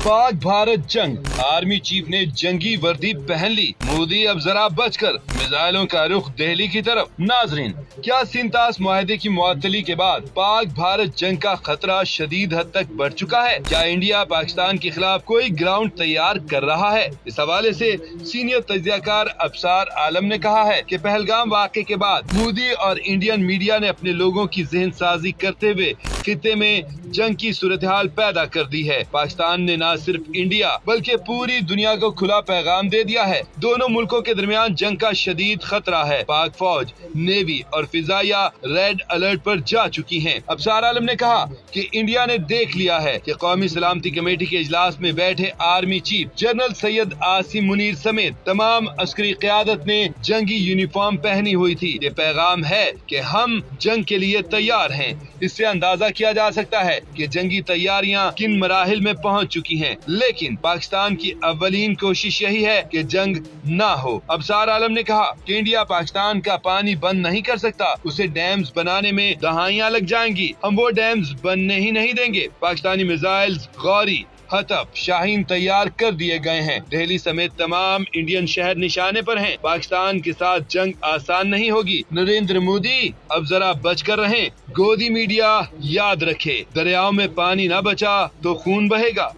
पाक भारत जंग, army chief ने जंगी वर्दी पहन ली, मोदी अब जरा बचकर, मिसाइलों का रुख दिल्ली की तरफ। नाजरीन, क्या सिंतास मुआहदे की मुअत्तली के बाद पाक भारत जंग का खतरा शदीद हद तक बढ़ चुका है? क्या इंडिया पाकिस्तान के खिलाफ कोई ग्राउंड तैयार कर रहा है? इस हवाले से सीनियर तज्जियाकार अबसार आलम ने कहा है कि पहलगाम वाक़े के बाद मोदी और इंडियन मीडिया ने अपने लोगों की ज़हन साजी करते हुए खित्ते में जंग की सूरत हाल पैदा कर दी है। पाकिस्तान ने न सिर्फ इंडिया बल्कि पूरी दुनिया को खुला पैगाम दे दिया है। दोनों मुल्कों के दरमियान जंग का शदीद खतरा है। पाक फौज, नेवी और फिजाइया रेड अलर्ट पर जा चुकी हैं। अबसार आलम ने कहा कि इंडिया ने देख लिया है कि कौमी सलामती कमेटी के इजलास में बैठे army chief general Syed Asim Munir समेत तमाम अस्करी क़यादत ने जंगी यूनिफॉर्म पहनी हुई थी। ये पैगाम है कि हम जंग के लिए तैयार हैं। इससे अंदाजा किया जा सकता है कि जंगी तैयारियां किन मराहिल में पहुंच चुकी हैं। लेकिन पाकिस्तान की अव्वलीन कोशिश यही है कि जंग ना हो। अबसार आलम ने कहा कि इंडिया पाकिस्तान का पानी बंद नहीं कर सकता, उसे डैम्स बनाने में दहाइयां लग जाएंगी। हम वो डैम्स बनने ही नहीं देंगे। पाकिस्तानी मिसाइल्स, गौरी, हतब, शाहीन तैयार कर दिए गए हैं। दिल्ली समेत तमाम इंडियन शहर निशाने पर हैं। पाकिस्तान के साथ जंग आसान नहीं होगी। नरेंद्र मोदी अब जरा बचकर रहें। गोदी मीडिया याद रखे, दरियाओं में पानी न बचा तो खून बहेगा।